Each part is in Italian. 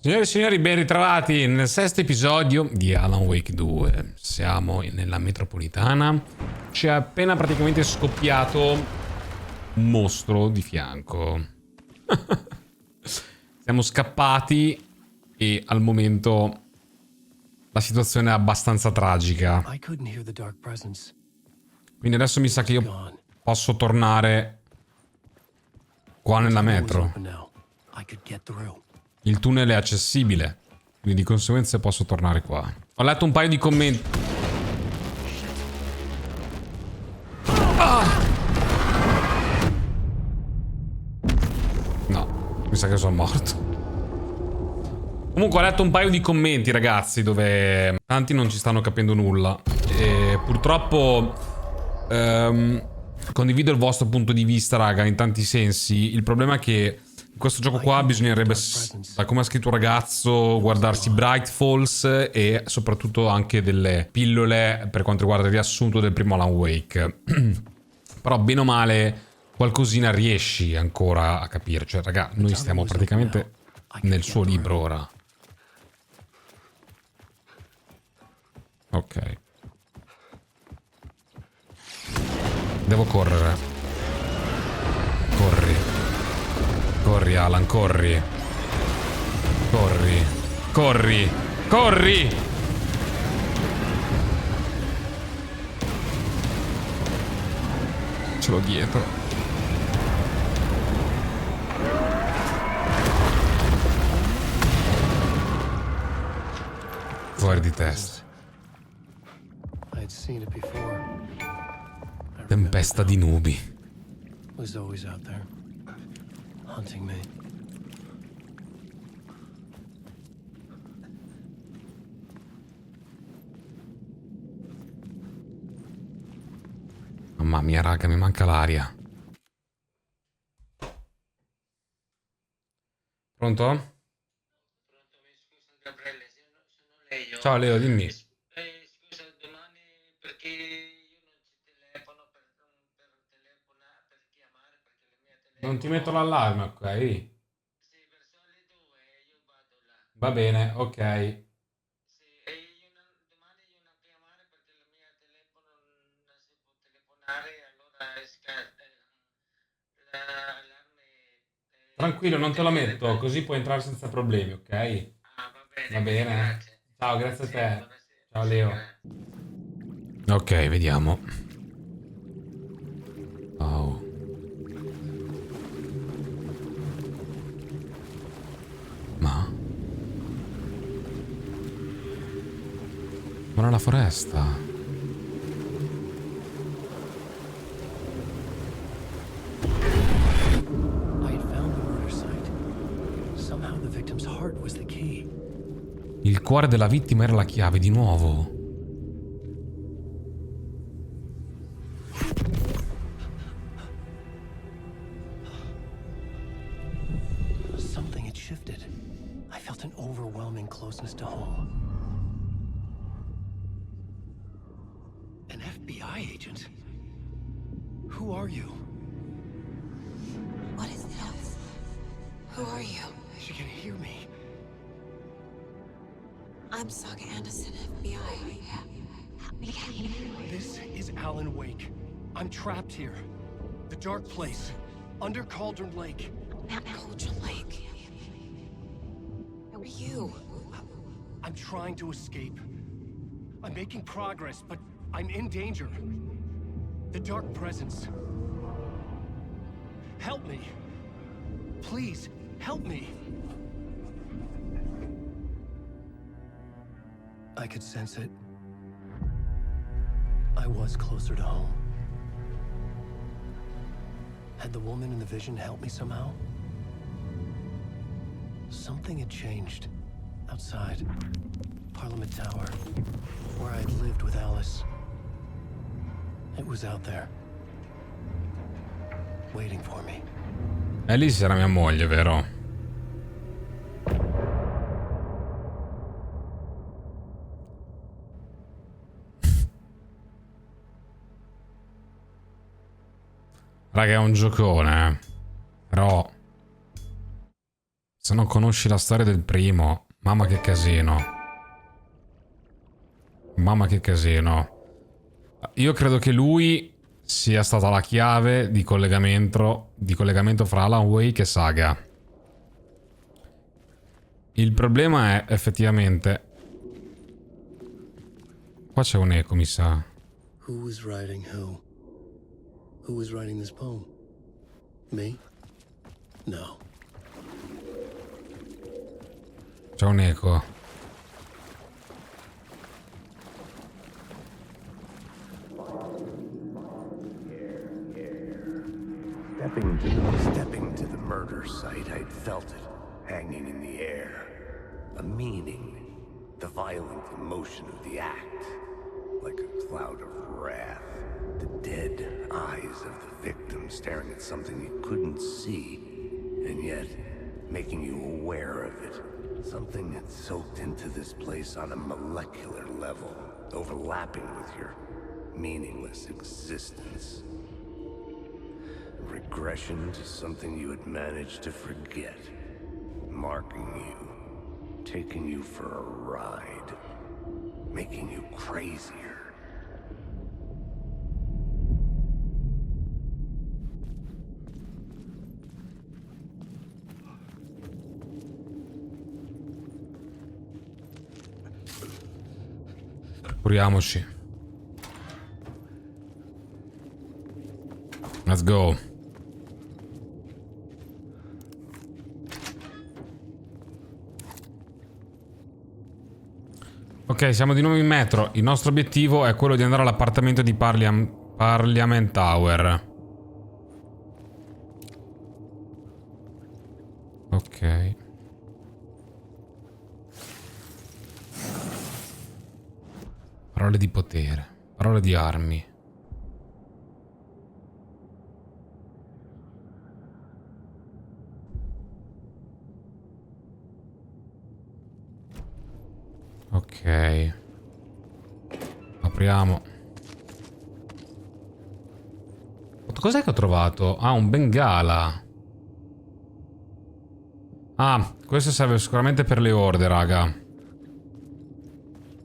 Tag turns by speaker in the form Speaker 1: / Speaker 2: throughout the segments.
Speaker 1: Signore e signori, ben ritrovati nel sesto episodio di Alan Wake 2. Siamo nella metropolitana. Ci è appena praticamente scoppiato un mostro di fianco. Siamo scappati e al momento la situazione è abbastanza tragica. Quindi adesso mi sa che io posso tornare qua nella metro. Il tunnel è accessibile, quindi di conseguenza posso tornare qua. Ho letto un paio di commenti. Ah! No, mi sa che sono morto. Comunque ho letto un paio di commenti, ragazzi, dove tanti non ci stanno capendo nulla. E purtroppo condivido il vostro punto di vista, raga, in tanti sensi. Il problema è che in questo gioco qua bisognerebbe, da come ha scritto un ragazzo, guardarsi Bright Falls e soprattutto anche delle pillole per quanto riguarda il riassunto del primo Alan Wake. Però bene o male qualcosina riesci ancora a capire. Cioè, raga, noi stiamo praticamente nel suo libro ora. Ok. Devo correre. Corri. Corri, Alan, corri. Corri. Corri. Corri! Ce l'ho dietro. Fuori di testa. Tempesta di nubi. Mamma mia, raga, mi manca l'aria. Pronto?
Speaker 2: Pronto, scusa Gabriele, sono Leo.
Speaker 1: Ciao Leo, dimmi.
Speaker 2: Scusa, domani perché io non ci telefono per chiamare perché il mio
Speaker 1: Non ti
Speaker 2: telefono.
Speaker 1: metto l'allarme, ok?
Speaker 2: Sì, verso le 2 io vado là.
Speaker 1: Va bene, ok.
Speaker 2: Sì, e domani io non chiamare perché il mio telefono non si può telefonare, allora l'allarme
Speaker 1: Tranquillo, non te lo
Speaker 2: tenere
Speaker 1: metto, così puoi entrare senza problemi, ok?
Speaker 2: Ah,
Speaker 1: Va
Speaker 2: bene,
Speaker 1: bene?
Speaker 2: grazie.
Speaker 1: Ciao, grazie a
Speaker 2: Sì,
Speaker 1: te.
Speaker 2: allora sì,
Speaker 1: Ciao
Speaker 2: sì,
Speaker 1: Leo.
Speaker 2: grazie.
Speaker 1: Ok, vediamo. Oh. Ma? Guarda la foresta. Il cuore della vittima era la chiave, di nuovo.
Speaker 3: Something had shifted. I felt an overwhelming closeness to home. An FBI agent? Who are you?
Speaker 4: What is this? Who are you?
Speaker 3: She can hear me.
Speaker 4: I'm Saga Anderson, FBI.
Speaker 3: This is Alan Wake. I'm trapped here. The dark place. Under Cauldron Lake.
Speaker 4: Cauldron Lake. Who are you?
Speaker 3: I'm trying to escape. I'm making progress, but I'm in danger. The dark presence. Help me. Please, help me. I could sense it. I was closer to home. Had the woman in the vision helped me somehow? Something had changed. Outside. Parliament Tower. Where I'd lived with Alice. It was out there. Waiting for me.
Speaker 1: Alice era mia moglie, vero? Raga, è un giocone, Però Se non conosci la storia del primo. Mamma che casino. Mamma che casino. Io credo che lui sia stata la chiave di collegamento fra Alan Wake e Saga. Il problema è effettivamente... Qua c'è un eco, mi sa.
Speaker 3: Who was writing who? Who was writing this poem? Me? No.
Speaker 1: C'è un eco.
Speaker 5: Stepping to the murder site, I'd felt it, hanging in the air. A meaning, the violent emotion of the act, like a cloud of wrath. The dead eyes of the victim staring at something you couldn't see, and yet making you aware of it. Something that soaked into this place on a molecular level, overlapping with your meaningless existence. Regression to something you had managed to forget. Marking you. Taking you for a ride. Making you crazier.
Speaker 1: Curiamoci. Let's go. Ok, siamo di nuovo in metro. Il nostro obiettivo è quello di andare all'appartamento di Parliament Tower. Ok. Parole di potere. Parole di armi. Ok. Apriamo. Cos'è che ho trovato? Ah, un bengala. Ah, questo serve sicuramente per le orde, raga.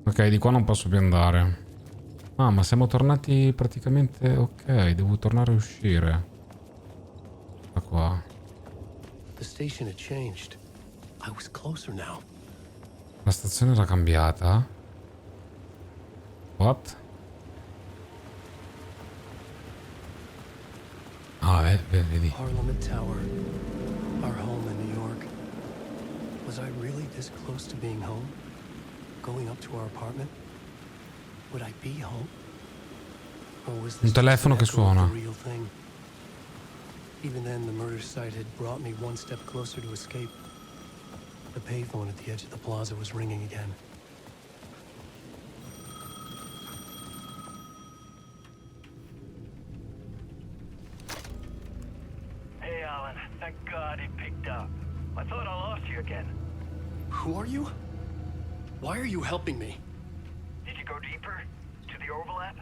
Speaker 1: Ok, di qua non posso più andare. Ah, ma siamo tornati praticamente... Ok, devo tornare a uscire. Da qua.
Speaker 3: The station had changed. I was closer now.
Speaker 1: La stazione era cambiata? What? Ah, vedi.
Speaker 3: Parliament Tower. Our home in New York. Was I really this close to being home? Going up to our apartment? Would I be home? Or was this
Speaker 1: Un telefono che
Speaker 3: just an echo of
Speaker 1: suona.
Speaker 3: the real thing? Even then, the murder site had brought me one step closer to escape. The payphone at the edge of the plaza was ringing again.
Speaker 5: Hey, Alan. Thank God he picked up. I thought I lost you again.
Speaker 3: Who are you? Why are you helping me?
Speaker 5: Did you go deeper? To the overlap?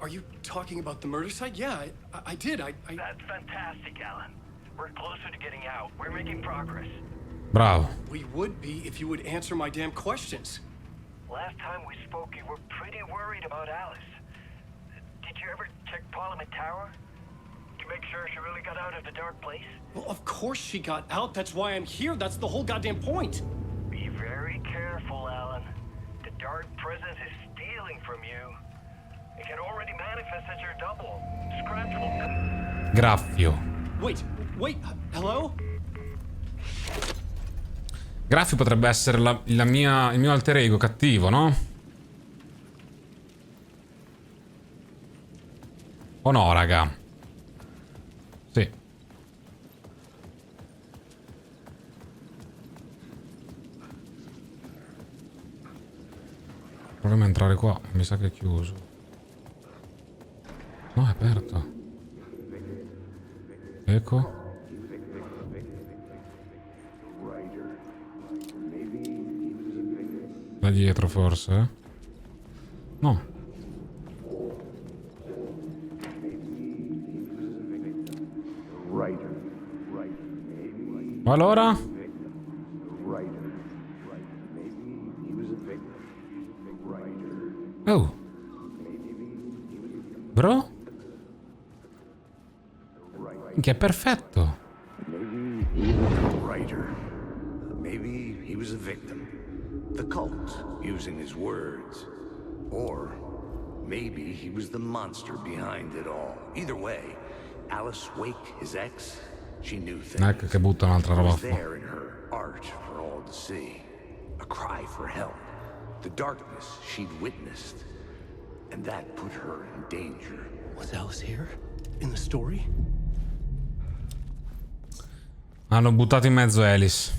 Speaker 3: Are you talking about the murder site? Yeah, I did. I...
Speaker 5: That's fantastic, Alan. We're closer to getting out. We're making progress.
Speaker 1: Bravo.
Speaker 3: We would be if you would answer my damn questions.
Speaker 5: Last time we spoke, you were pretty worried about Alice. Did you ever check Parliament Tower? To make sure she really got out of the dark place?
Speaker 3: Well, of course she got out. That's why I'm here. That's the whole goddamn point.
Speaker 5: Be very careful, Alan. The dark presence is stealing from you. It can already manifest as your double. Scratch will...
Speaker 1: Graffio.
Speaker 3: Wait, hello?
Speaker 1: Graffio potrebbe essere il mio alter ego cattivo, no? O no, raga? Sì. Proviamo a entrare qua. Mi sa che è chiuso. No, è aperto. Ecco. Da dietro forse? No. Ma allora? Oh. Bro? Che è perfetto.
Speaker 5: Maybe he was a writer. Maybe he was a victim. The cult, using his words. Or maybe he was the monster behind it all. Either way, Alice Wake, his ex, she knew things.
Speaker 1: Ecco che butta un'altra
Speaker 5: It
Speaker 1: roba
Speaker 5: was
Speaker 1: fuori.
Speaker 5: there in her art for all to see. A cry for help. The darkness she'd witnessed. And that put her in danger.
Speaker 3: Was Alice here? In the story?
Speaker 1: Hanno buttato in mezzo Alice.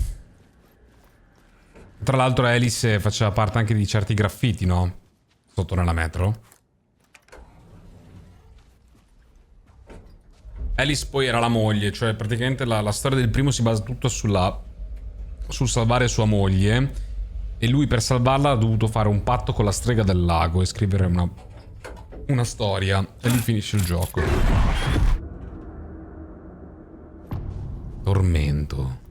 Speaker 1: Tra l'altro Alice faceva parte anche di certi graffiti, no? Sotto nella metro. Alice poi era la moglie, cioè praticamente la storia del primo si basa tutto sul salvare sua moglie. E lui per salvarla ha dovuto fare un patto con la strega del lago e scrivere una storia. E lì finisce il gioco. Tormento.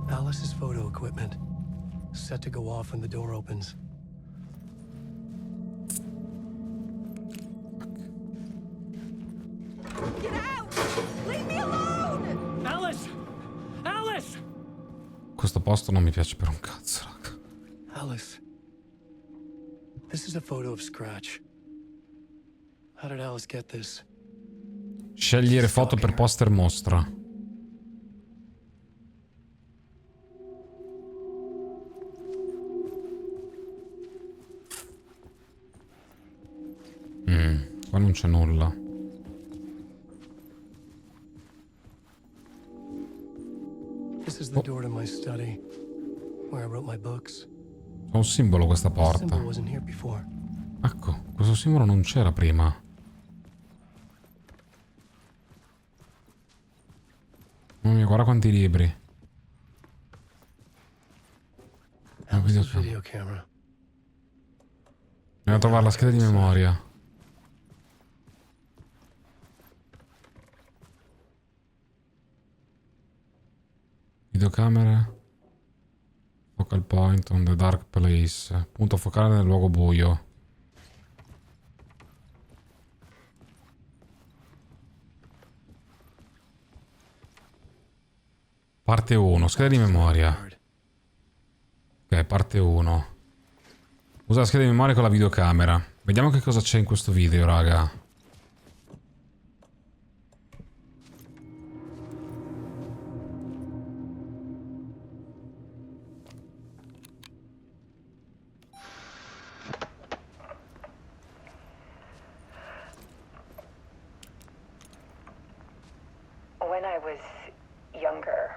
Speaker 3: Alice's photo equipment. Set to go off when the door opens.
Speaker 6: Get out! Leave me alone!
Speaker 3: Alice! Alice!
Speaker 1: Questo posto non mi piace per un cazzo, raga.
Speaker 3: Alice. This is a photo of Scratch. How did Alice get this?
Speaker 1: Scegliere foto per poster mostra. Qua non c'è nulla.
Speaker 3: This is the door to my study, where I wrote my books.
Speaker 1: C'è un simbolo questa
Speaker 3: The
Speaker 1: porta.
Speaker 3: symbol wasn't here before.
Speaker 1: Ecco, questo simbolo non c'era prima. Mamma mia, guarda quanti libri.
Speaker 3: Alice's video camera.
Speaker 1: Devo trovare la scheda di memoria. Videocamera. Focal point on the dark place. Punto focale nel luogo buio. Parte 1, scheda di memoria. Ok, parte 1. Usa la scheda di memoria con la videocamera. Vediamo che cosa c'è in questo video, raga.
Speaker 7: When I was younger,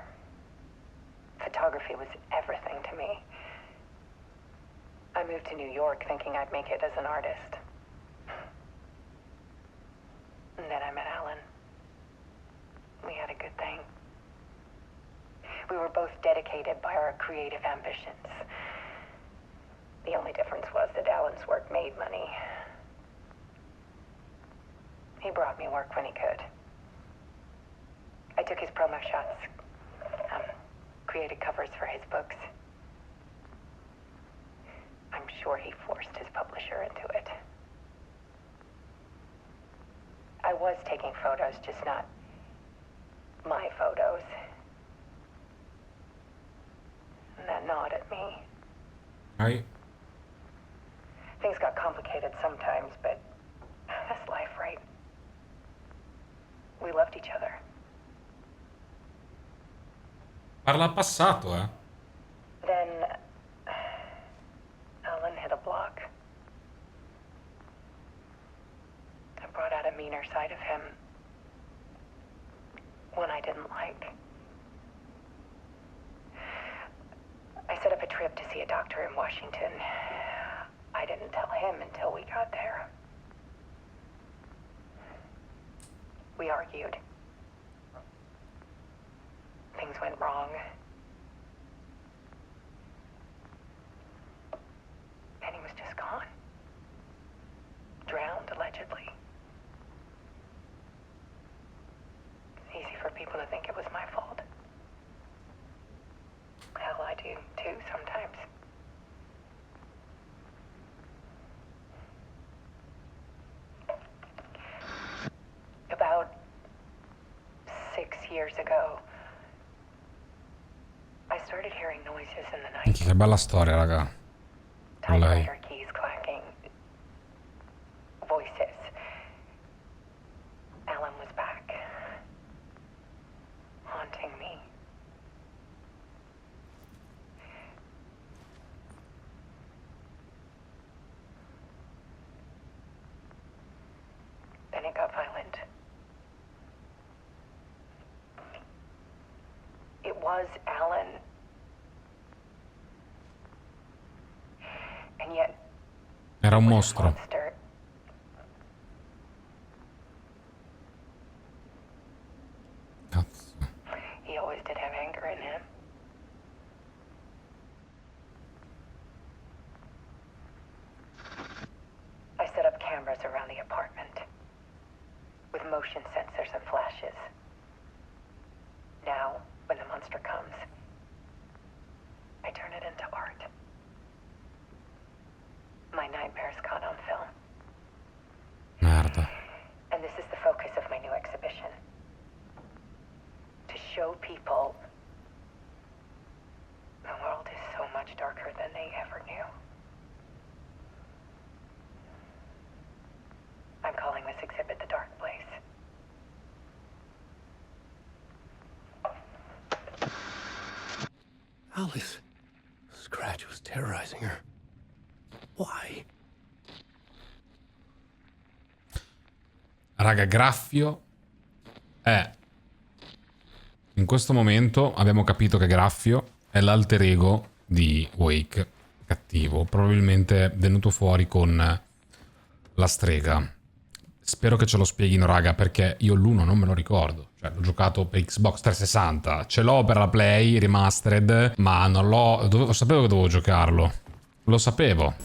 Speaker 7: photography was everything to me. I moved to New York thinking I'd make it as an artist. And then I met Alan. We had a good thing. We were both dedicated by our creative ambitions. The only difference was that Alan's work made money. He brought me work when he could. I took his promo shots, created covers for his books. I'm sure he forced his publisher into it. I was taking photos, just not my photos. And that gnawed at me.
Speaker 1: Right.
Speaker 7: Things got complicated sometimes, but that's life, right? We loved each other.
Speaker 1: Parla al passato, eh.
Speaker 7: Then Alan hit a block. I brought out a meaner side of him. One I didn't like. I set up a trip to see a doctor in Washington. I didn't tell him until we got there. We argued. Things went wrong. And he was just gone. Drowned, allegedly. It's easy for people to think it was my fault. Hell, I do too sometimes. years ago, I started hearing noises in the night.
Speaker 1: Che bella storia, raga. Con lei.
Speaker 7: Typewriter keys clacking. Voices. Alan was back. Haunting me. Then it got violent. It was Alan. And yet,
Speaker 1: Era un
Speaker 7: was a
Speaker 1: mostro.
Speaker 7: monster.
Speaker 1: Cazzo.
Speaker 7: He always did have anger in him. I set up cameras around the apartment with motion sensors and flashes. Now, when the monster comes, I turn it into art. My nightmares caught on film.
Speaker 1: Merda.
Speaker 7: And this is the focus of my new exhibition. To show people the world is so much darker than they ever knew. I'm calling this exhibit The Dark Place.
Speaker 3: Alice. Scratch was terrorizing her. Why?
Speaker 1: Raga, Graffio è... In questo momento abbiamo capito che Graffio è l'alter ego di Wake, cattivo, probabilmente venuto fuori con la strega. Spero che ce lo spieghino, raga, perché io l'1 non me lo ricordo. Cioè, l'ho giocato per Xbox 360, ce l'ho per la Play Remastered, ma non l'ho... Sapevo che dovevo giocarlo. Lo sapevo.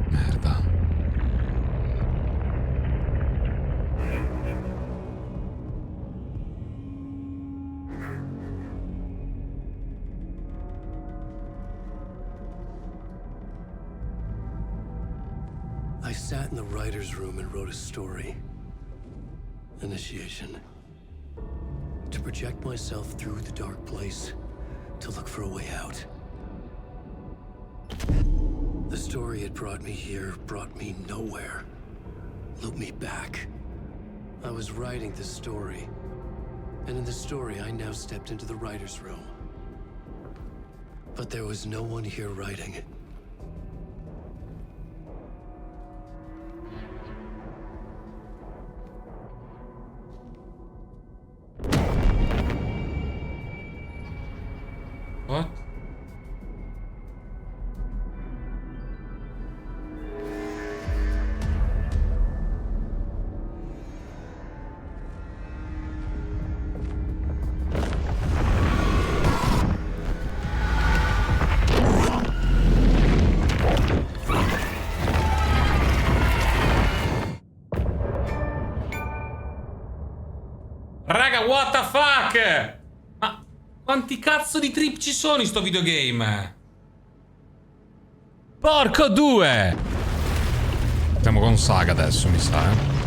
Speaker 1: Merda.
Speaker 3: I sat in the writer's room and wrote a story. Initiation. To project myself through the dark place, to look for a way out. The story had brought me here, brought me nowhere. Looped me back. I was writing the story. And in the story, I now stepped into the writer's room. But there was no one here writing it.
Speaker 1: What? Raga, what the fuck? Ma quanti cazzo di trip ci sono in sto videogame? Porco due! Siamo con Saga adesso, mi sa,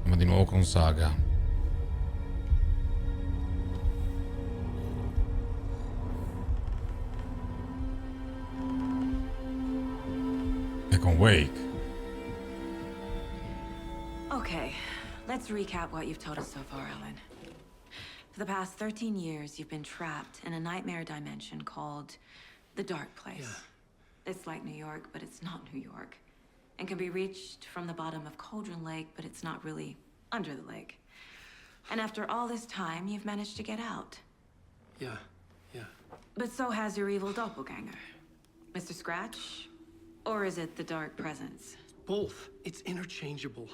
Speaker 1: Siamo di nuovo con Saga. E con Wake.
Speaker 8: Okay, let's recap what you've told us so far, Alan. For the past 13 years, you've been trapped in a nightmare dimension called the Dark Place.
Speaker 3: Yeah.
Speaker 8: It's like New York, but it's not New York. And can be reached from the bottom of Cauldron Lake, but it's not really under the lake. And after all this time, you've managed to get out.
Speaker 3: Yeah.
Speaker 8: But so has your evil doppelganger. Mr. Scratch? Or is it the Dark Presence?
Speaker 3: Both. It's interchangeable.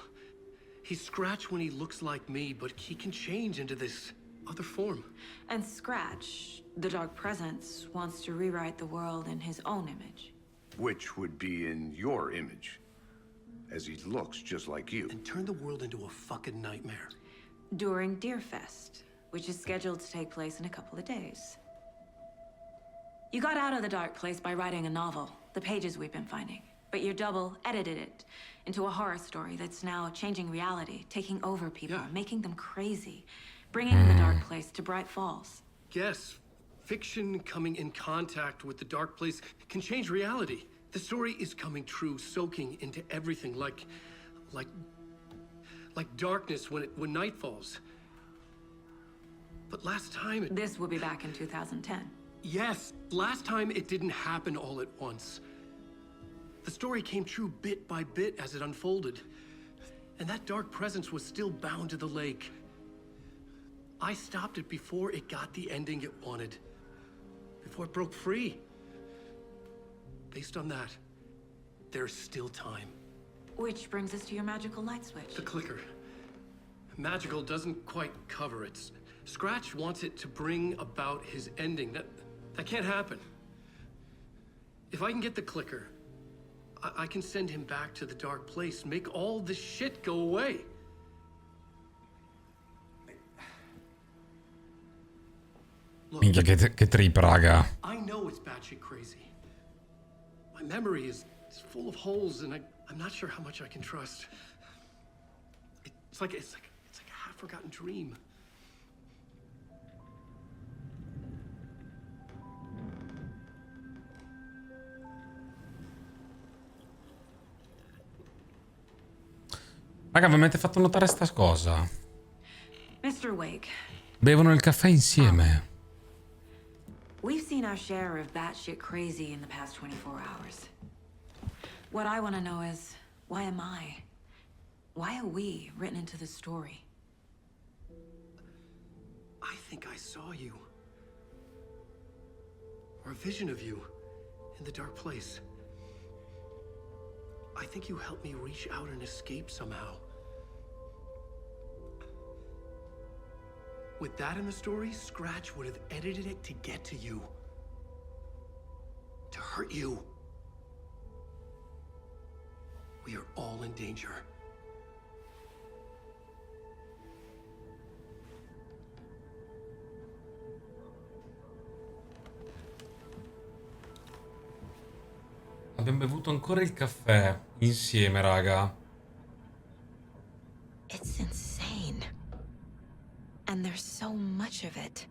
Speaker 3: He's Scratch when he looks like me, but he can change into this other form.
Speaker 8: And Scratch, the Dark Presence, wants to rewrite the world in his own image.
Speaker 5: Which would be in your image, as he looks just like you.
Speaker 3: And turn the world into a fucking nightmare.
Speaker 8: During Deerfest, which is scheduled to take place in a couple of days. You got out of the dark place by writing a novel, the pages we've been finding. But your double edited it into a horror story that's now changing reality, taking over people, making them crazy, bringing the dark place to Bright Falls.
Speaker 3: Yes, fiction coming in contact with the dark place can change reality. The story is coming true, soaking into everything like darkness when night falls. But last time
Speaker 8: This will be back in 2010.
Speaker 3: Yes, last time it didn't happen all at once. The story came true bit by bit as it unfolded. And that dark presence was still bound to the lake. I stopped it before it got the ending it wanted. Before it broke free. Based on that, there's still time.
Speaker 8: Which brings us to your magical light switch.
Speaker 3: The clicker. Magical doesn't quite cover it. Scratch wants it to bring about his ending. That can't happen. If I can get the clicker, I can send him back to the dark place, make all this shit go away.
Speaker 1: Minchia, che trip, raga.
Speaker 3: I know it's batshit crazy. My memory is full of holes, and I'm not sure how much I can trust. It's like a half-forgotten dream.
Speaker 1: Raga, mi avete fatto notare sta cosa.
Speaker 8: Mr. Wake.
Speaker 1: Bevono il caffè insieme.
Speaker 8: We've seen our share of batshit crazy in the past 24 hours. What I want to know is, why am I? Why are we written into the story?
Speaker 3: I think I saw you. Or a vision of you in the dark place. I think you helped me reach out and escape somehow. With that in the story, Scratch would have edited it to get to you. To hurt you. We are all in danger.
Speaker 1: Abbiamo bevuto ancora il caffè insieme, raga.
Speaker 4: It's insane. And there's so much of it.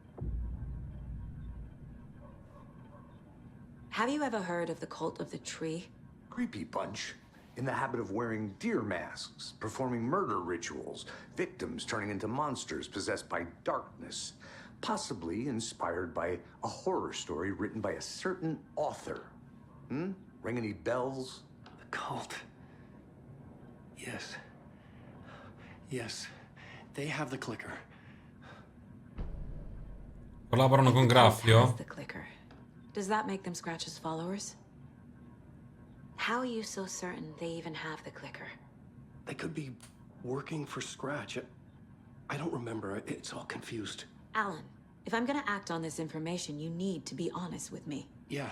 Speaker 8: Have you ever heard of the cult of the tree?
Speaker 5: Creepy bunch. In the habit of wearing deer masks, performing murder rituals, victims turning into monsters possessed by darkness, possibly inspired by a horror story written by a certain author. Ring any bells?
Speaker 3: The cult. Yes. Yes. They have the clicker.
Speaker 1: Collaborano con
Speaker 8: The cult
Speaker 1: Graffio?
Speaker 8: has the clicker. Does that make them Scratch's followers? How are you so certain they even have the clicker?
Speaker 3: They could be working for Scratch. I don't remember. It's all confused.
Speaker 8: Alan, if I'm gonna act on this information, you need to be honest with me.
Speaker 3: Yeah,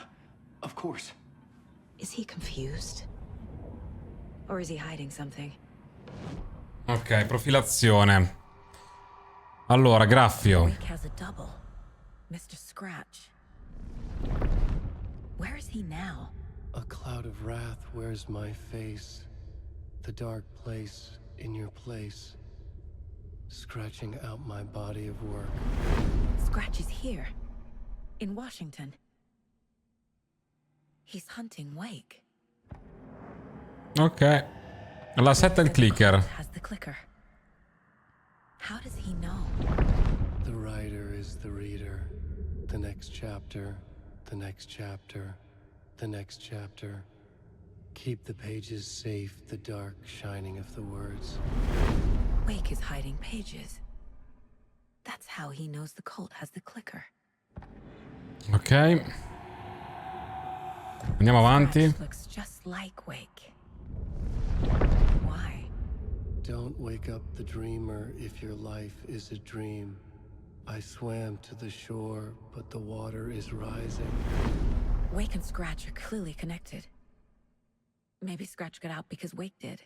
Speaker 3: of course.
Speaker 8: Is he confused? Or is he hiding something?
Speaker 1: Ok, profilazione. Allora, Graffio.
Speaker 8: Wake has a double. Mr. Scratch. Where is he now?
Speaker 3: A cloud of wrath wears my face. The dark place in your place. Scratching out my body of work.
Speaker 8: Scratch is here. In Washington. He's hunting Wake.
Speaker 1: Ok. La setta il clicker.
Speaker 8: Has the clicker. How does he know?
Speaker 3: The writer is the reader. The next chapter. The next chapter. The next chapter. Keep the pages safe, the dark shining of the words.
Speaker 8: Wake is hiding pages. That's how he knows the cult has the clicker.
Speaker 1: Ok. Andiamo avanti.
Speaker 8: Scratch looks just like Wake. Why?
Speaker 3: Don't wake up the dreamer if your life is a dream. I swam to the shore, but the water is rising.
Speaker 8: Wake and Scratch are clearly connected.
Speaker 4: Maybe Scratch got out because Wake did.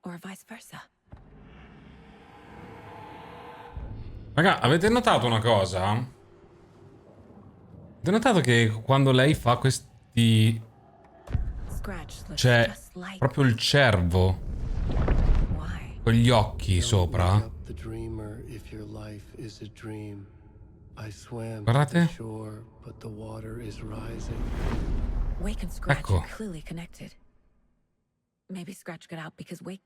Speaker 4: Or vice versa.
Speaker 1: Raga, avete notato una cosa? Avete notato che quando lei fa questi... C'è proprio il cervo con gli occhi sopra. Guardate. Ecco.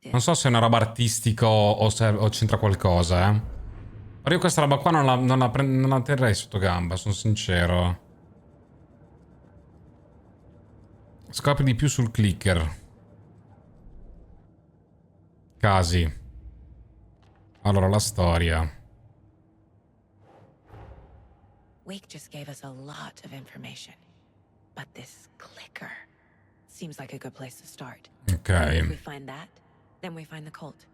Speaker 1: Non so se è una roba artistica o c'entra qualcosa, eh. Ma io questa roba qua non la terrei sotto gamba, sono sincero. Scopri di più sul clicker. Casi. Allora, la storia.
Speaker 4: Wake just gave us a lot of information. But this clicker seems like a good place to start.
Speaker 1: Ok.
Speaker 4: If we find that, then we find the cult.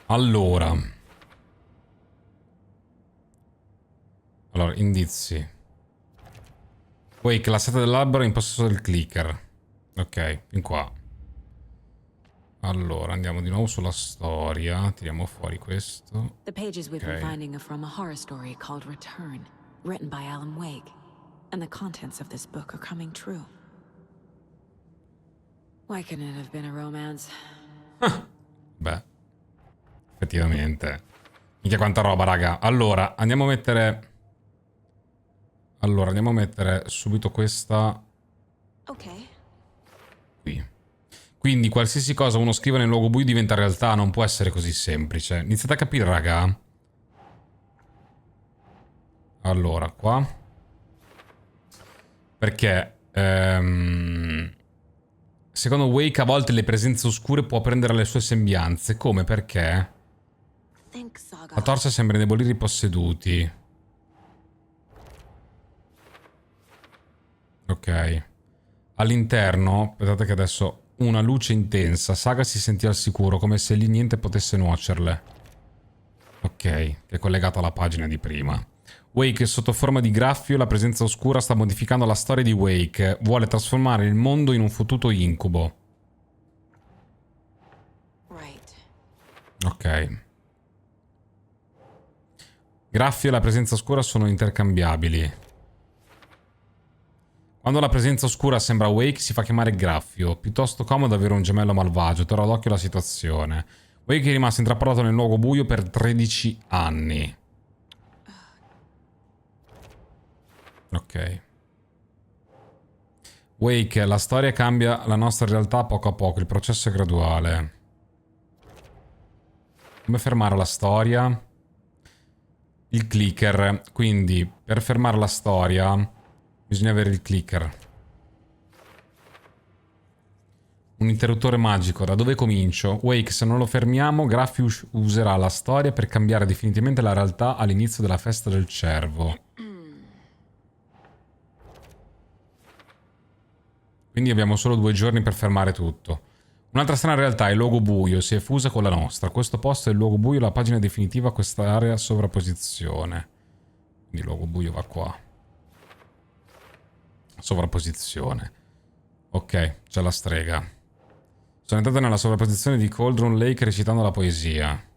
Speaker 1: Allora, indizi. Wake, la seta dell'albero è in possesso del clicker. Ok, fin qua. Allora, andiamo di nuovo sulla storia. Tiriamo fuori questo.
Speaker 8: The pages we've been finding are from a horror story called Return, written by Alan Wake. And the contents of this book are coming true. Why couldn't it have been a romance?
Speaker 1: Beh, effettivamente. Minchia quanta roba, raga. Allora, andiamo a mettere... subito questa...
Speaker 8: Ok.
Speaker 1: Qui. Quindi qualsiasi cosa uno scrive nel luogo buio diventa realtà, non può essere così semplice. Iniziate a capire, raga. Allora, qua. Perché... secondo Wake a volte le presenze oscure può prendere le sue sembianze. Come? Perché? La torcia sembra indebolire i posseduti. Ok. All'interno, aspettate che adesso... Una luce intensa. Saga si sentì al sicuro, come se lì niente potesse nuocerle. Ok, che è collegato alla pagina di prima. Wake, sotto forma di graffio, la presenza oscura sta modificando la storia di Wake. Vuole trasformare il mondo in un fottuto incubo. Ok. Graffio e la presenza oscura sono intercambiabili. Quando la presenza oscura sembra Wake si fa chiamare Graffio. Piuttosto comodo avere un gemello malvagio, terrò d'occhio la situazione. Wake è rimasto intrappolato nel luogo buio per 13 anni. Ok. Wake, la storia cambia la nostra realtà poco a poco, il processo è graduale. Come fermare la storia? Il clicker. Quindi, per fermare la storia... Bisogna avere il clicker. Un interruttore magico. Da dove comincio? Wake, se non lo fermiamo, Graffio userà la storia per cambiare definitivamente la realtà all'inizio della festa del cervo. Quindi abbiamo solo 2 giorni per fermare tutto. Un'altra strana realtà è il luogo buio. Si è fusa con la nostra. Questo posto è il luogo buio, la pagina definitiva, questa area sovrapposizione. Quindi il luogo buio va qua. Sovrapposizione. Ok, c'è la strega. Sono entrato nella sovrapposizione di Cauldron Lake recitando la poesia.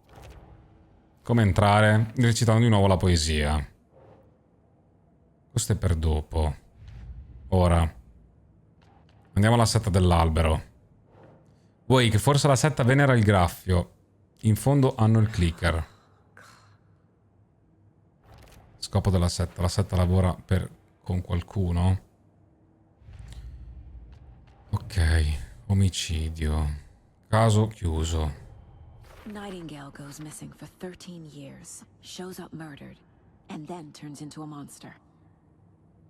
Speaker 1: Come entrare? Recitando di nuovo la poesia. Questo è per dopo. Ora. Andiamo alla setta dell'albero. Wake, forse la setta venera il graffio. In fondo hanno il clicker. Scopo della setta. La setta lavora con qualcuno. Ok, omicidio. Caso chiuso.
Speaker 8: Nightingale goes missing for 13 years, shows up murdered, and then turns into a monster.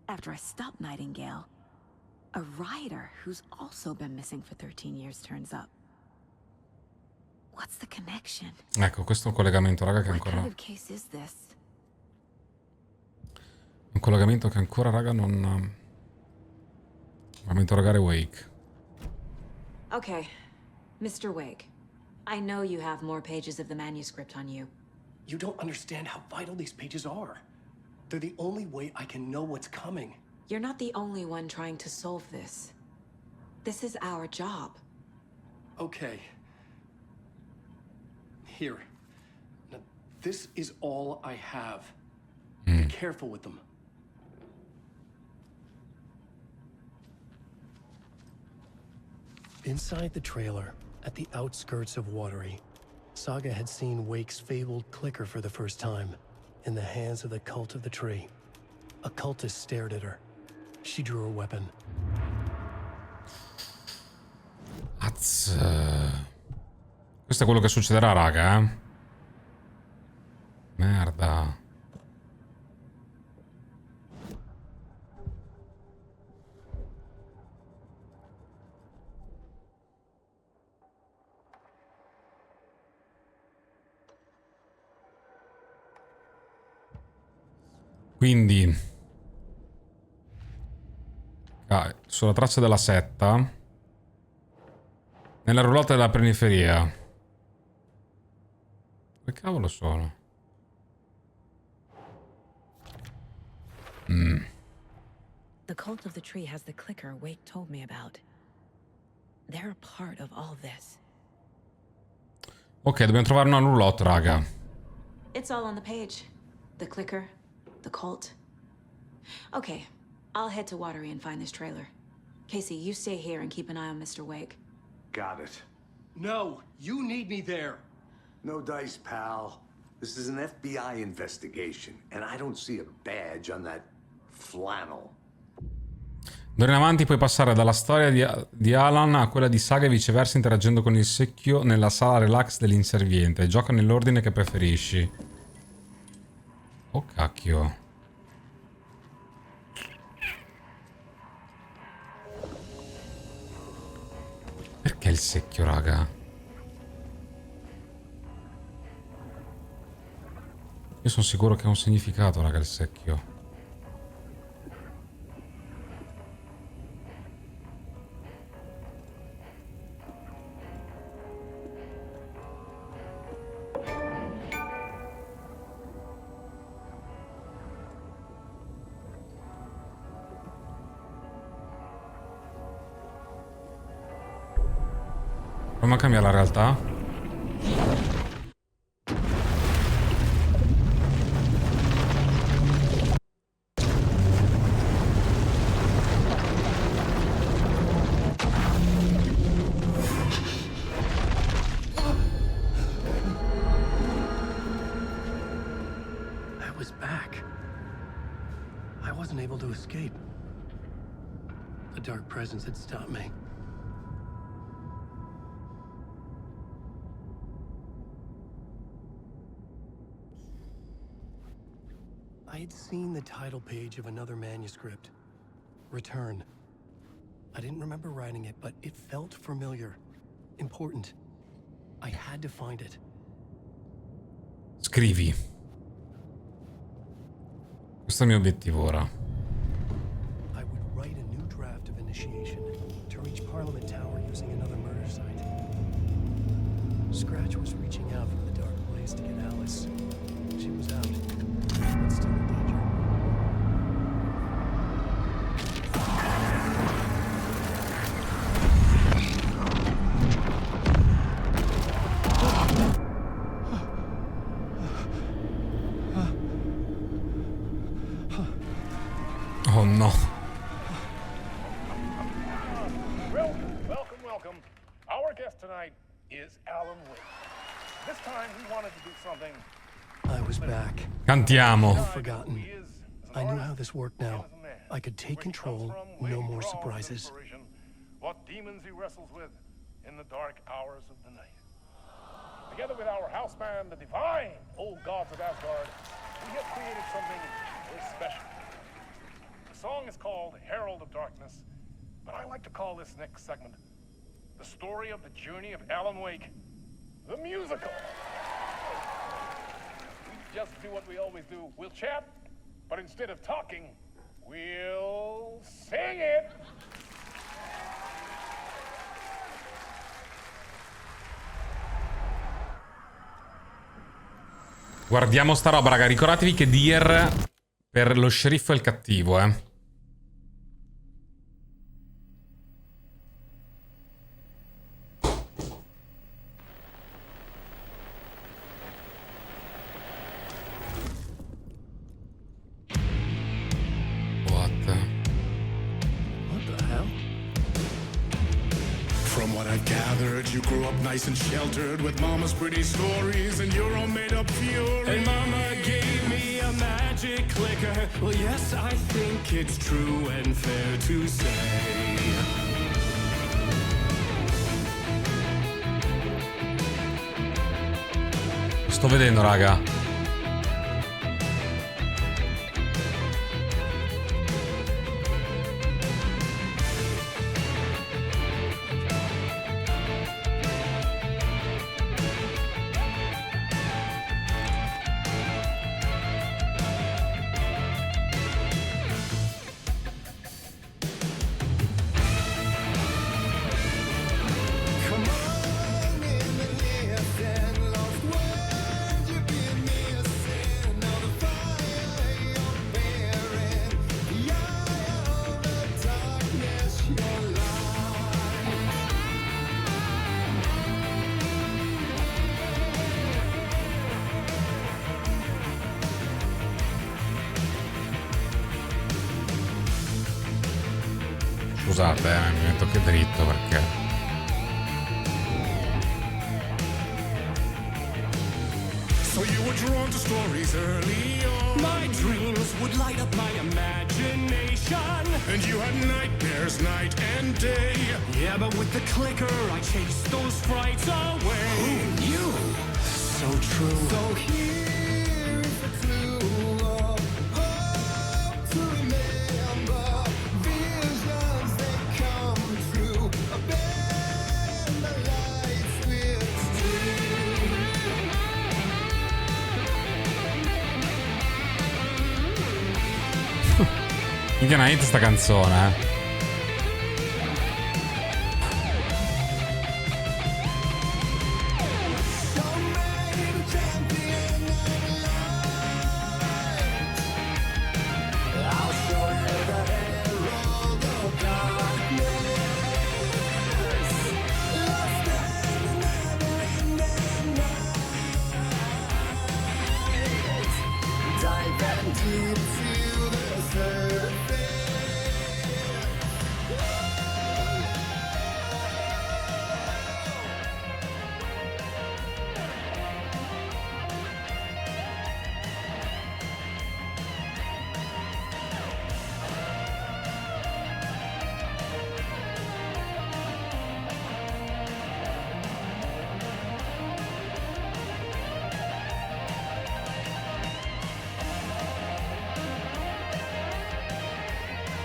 Speaker 8: After I stop Nightingale, a rider who's also been missing for 13 years turns up. What's the connection?
Speaker 1: Ecco, questo è un collegamento, raga, che ancora...
Speaker 8: What kind of case is this?
Speaker 1: Un collegamento che ancora, raga, non... Dobbiamo interrogare Wake.
Speaker 8: Okay, Mr. Wake. I know you have more pages of the manuscript on you.
Speaker 3: You don't understand how vital these pages are. They're the only way I can know what's coming.
Speaker 8: You're not the only one trying to solve this. This is our job.
Speaker 3: Okay. Here. Now, this is all I have. Be careful with them. Inside the trailer, at the outskirts of Watery, Saga had seen Wake's fabled clicker for the first time, in the hands of the cult of the tree. A cultist stared at her. She drew her weapon.
Speaker 1: Questo è quello che succederà, raga, eh? Merda. Quindi sulla traccia della setta, nella roulotte della periferia. Che cavolo sono?
Speaker 4: The cult of the tree has the clicker Wake told me about. They're a part of all this.
Speaker 1: Ok, dobbiamo trovare una roulotte, raga.
Speaker 8: It's all on the page. The clicker, the cult. Okay, I'll head to Watery and find this trailer. Casey, you stay here and keep an eye on Mr. Wake.
Speaker 5: Got it.
Speaker 3: No, you need me there.
Speaker 5: No dice, pal. This is an FBI investigation, and I don't see a badge on that flannel.
Speaker 1: D'ora in avanti puoi passare dalla storia di Alan a quella di Saga e viceversa interagendo con il secchio nella sala relax dell'inserviente. Gioca nell'ordine che preferisci. Oh cacchio. Perché il secchio, raga? Io sono sicuro che ha un significato, raga, il secchio. Proviamo a cambiare la realtà.
Speaker 3: I was back. I wasn't able to escape. The dark presence had stopped me. I had seen the title page of another manuscript. Return. I didn't remember writing it, but it felt familiar. Important. I had to find it.
Speaker 1: Scrivi. Questo è il mio obiettivo ora.
Speaker 3: I would write a new draft of initiation to reach Parliament Tower using another murder site. Scratch was reaching out from the dark place to get Alice. She was out, but still in danger.
Speaker 1: Oh no.
Speaker 9: Welcome. Our guest tonight is Alan Wake. This time we wanted to do something.
Speaker 3: I was back.
Speaker 1: Cantiamo.
Speaker 3: Forgotten. I knew how this worked now. I could take control, no more surprises.
Speaker 9: What demons he wrestles with in the dark hours of the night. Together with our house band, the divine old gods of Asgard, we have created something very special. The song is called Herald of Darkness, but I like to call this next segment the story of the journey of Alan Wake, the musical. We just do what we always do. We'll chat, but instead of talking, we'll sing it.
Speaker 1: Guardiamo sta roba, raga. Ricordatevi che Deer per lo sceriffo è il cattivo, eh.
Speaker 10: From what I've gathered, you grew up nice and sheltered with mama's pretty stories and your own made-up fury. And mama gave me a magic clicker. Well, yes, I think it's true and fair to say.
Speaker 1: Sto vedendo, raga. Scusate, mi metto che dritto perché...
Speaker 10: So you were drawn to stories early on. My dreams would light up my imagination. And you had nightmares night and day. Yeah, but with the clicker I chased those frights away. Who knew? So true. So here is the clue of hope to remember. Visions that come true. Bend the lights with
Speaker 1: Minchia, una hit sta canzone, eh.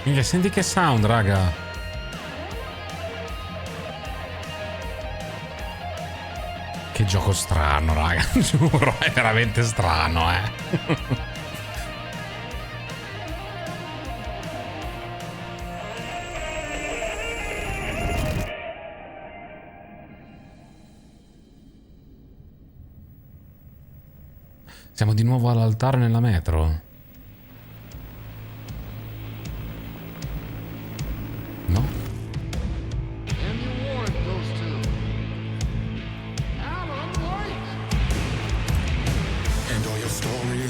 Speaker 1: Minchia, senti che sound, raga. Che gioco strano, raga. Giuro, è veramente strano, eh. Siamo di nuovo all'altare nella metro.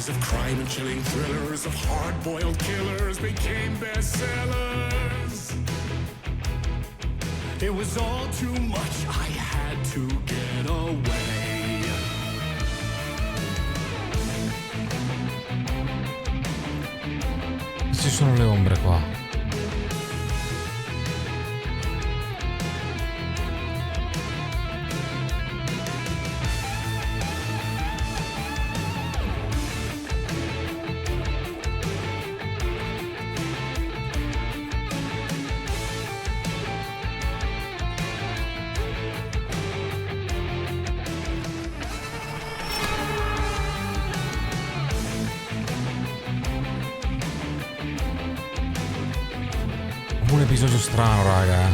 Speaker 10: Of crime and chilling thrillers, of hard-boiled killers became bestsellers. It was all too much, I had to get away.
Speaker 1: Ci sono le ombre qua. Un episodio strano, raga.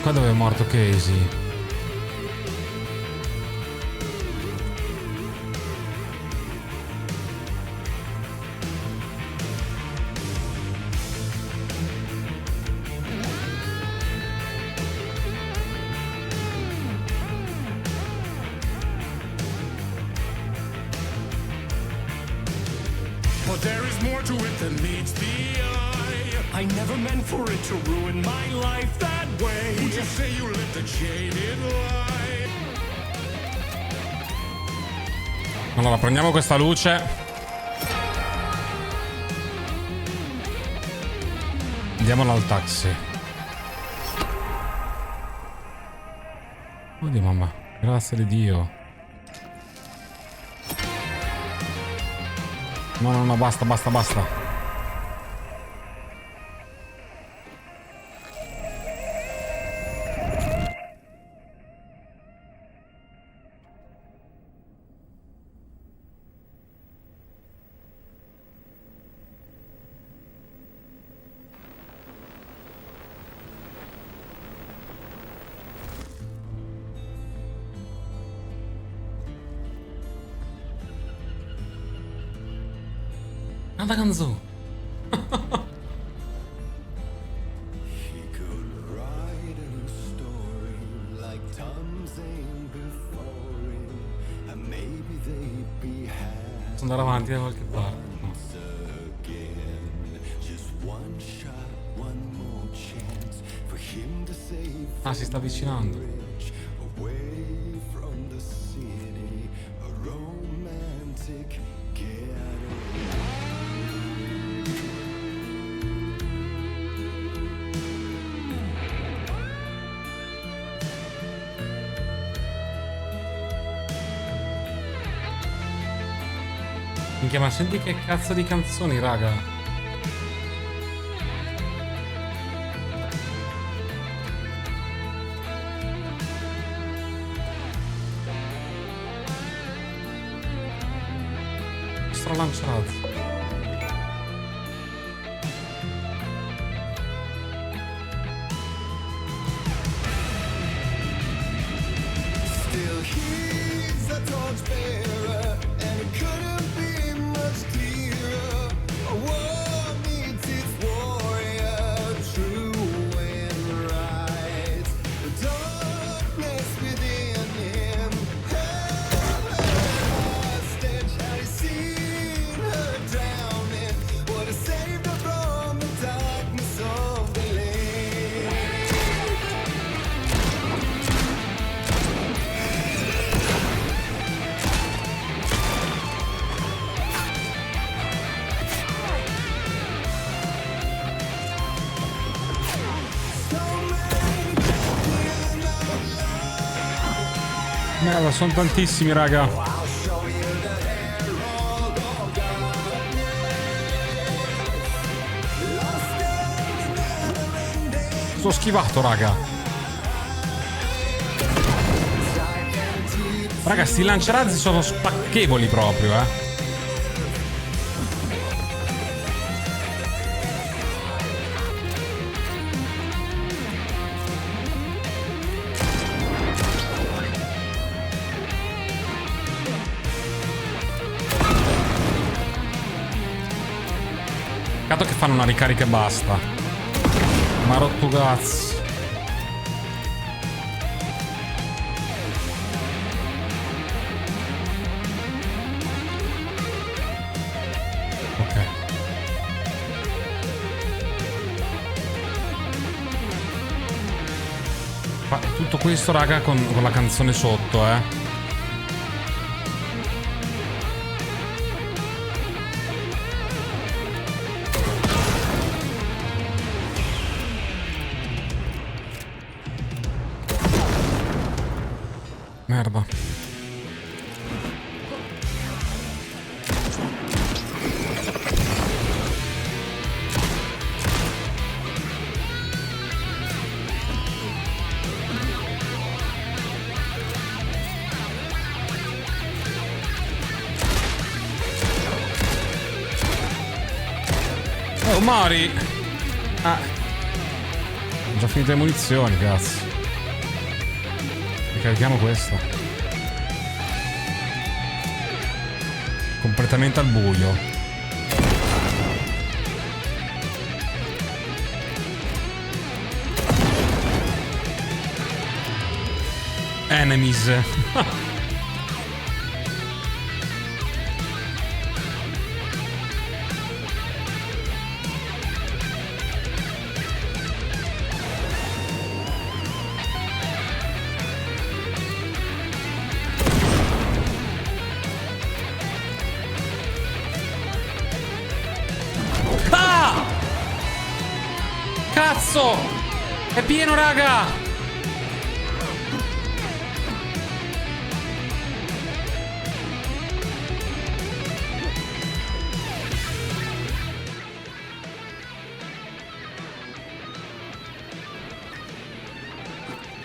Speaker 1: Qua dove è morto Casey?
Speaker 10: there is more to it than meets the eye. I never meant for it to ruin my life that way. Would you say you lived a jaded life?
Speaker 1: Allora, prendiamo questa luce. Andiamo al taxi. Oddio mamma, grazie di Dio. No, basta. Guarda canzone. Posso andare avanti da qualche parte? No. Ah, si sta avvicinando. Minchia, ma senti che cazzo di canzoni, raga. Stralanciato. Merda, sono tantissimi, raga. Sono schivato, raga. Raga, sti lanciarazzi sono spacchevoli proprio, Peccato che fanno una ricarica e basta. Ma rotto cazzo. Ok. Ma tutto questo, raga, con la canzone sotto, Merda. Oh, Mari! Ah. Ho già finito le munizioni, cazzo. Ricarichiamo questo. Completamente al buio. Enemies. Cazzo! È pieno, raga!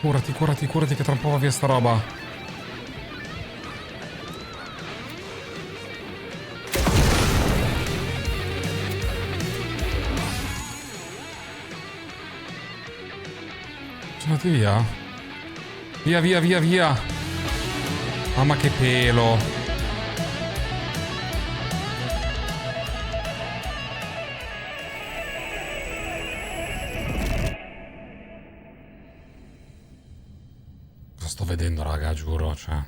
Speaker 1: Curati, curati, curati che tra un po' va via sta roba. Sono andati via? Via, via, via, via. Mamma che pelo. Sto vedendo, raga, giuro, cioè.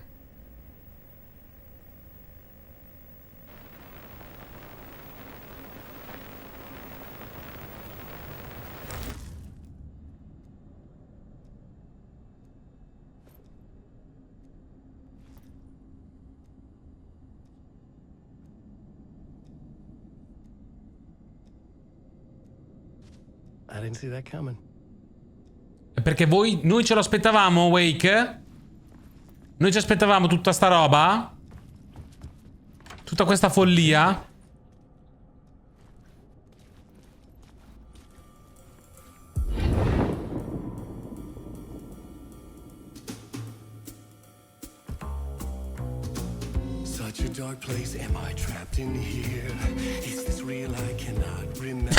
Speaker 3: I didn't see that coming.
Speaker 1: Perché noi ce lo aspettavamo, Wake? Noi ci aspettavamo tutta sta roba? Tutta questa follia?
Speaker 3: Such a dark place, am I trapped in here? Is this real? I cannot remember.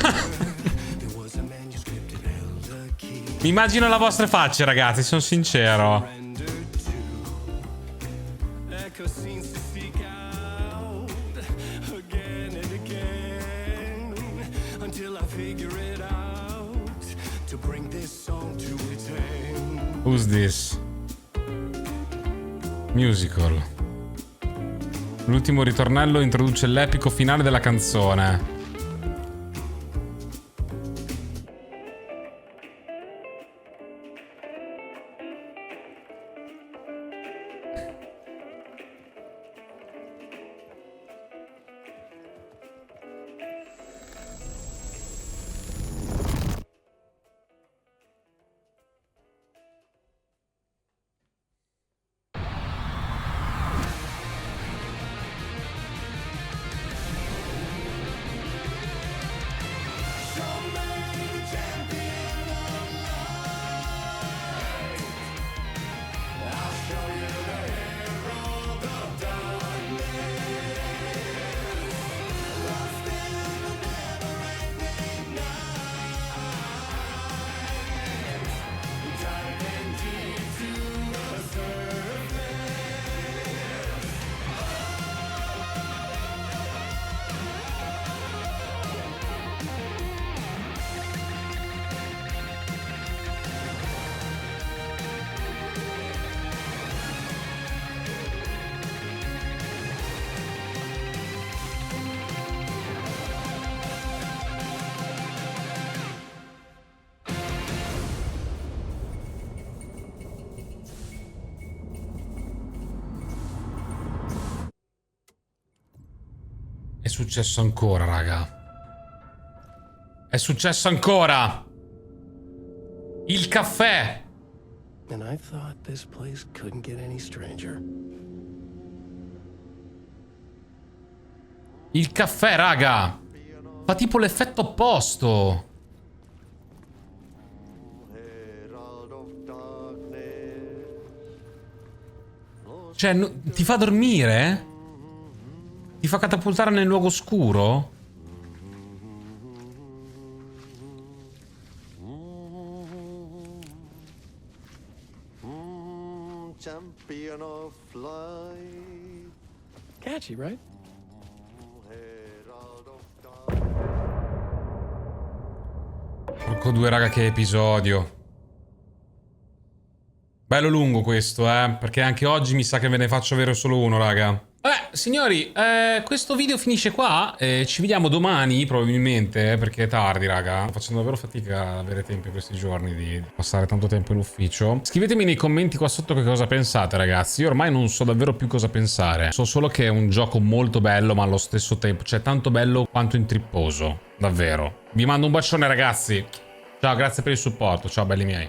Speaker 3: There was a manuscript and held a key.
Speaker 1: Mi immagino le vostre facce, ragazzi, sono sincero.
Speaker 3: Echo scenes to seek out again and again until I figure it out to bring this song to its end.
Speaker 1: Who's this? Musical. L'ultimo ritornello introduce l'epico finale della canzone. È successo ancora, raga. È successo ancora. Il caffè.
Speaker 3: And I thought this place couldn't get any stranger.
Speaker 1: Il caffè, raga. Fa tipo l'effetto opposto. Cioè, ti fa dormire? Ti fa catapultare nel luogo oscuro?
Speaker 11: Champion of flight.
Speaker 3: Catchy, right?
Speaker 1: Porco due, raga, che episodio. Bello lungo questo, perché anche oggi mi sa che ve ne faccio avere solo uno, raga. Signori, questo video finisce qua. Ci vediamo domani, probabilmente, perché è tardi, raga. Sto facendo davvero fatica ad avere tempo in questi giorni di passare tanto tempo in ufficio. Scrivetemi nei commenti qua sotto che cosa pensate, ragazzi. Io ormai non so davvero più cosa pensare. So solo che è un gioco molto bello, ma allo stesso tempo, cioè tanto bello quanto intripposo. Davvero. Vi mando un bacione, ragazzi. Ciao, grazie per il supporto. Ciao belli miei.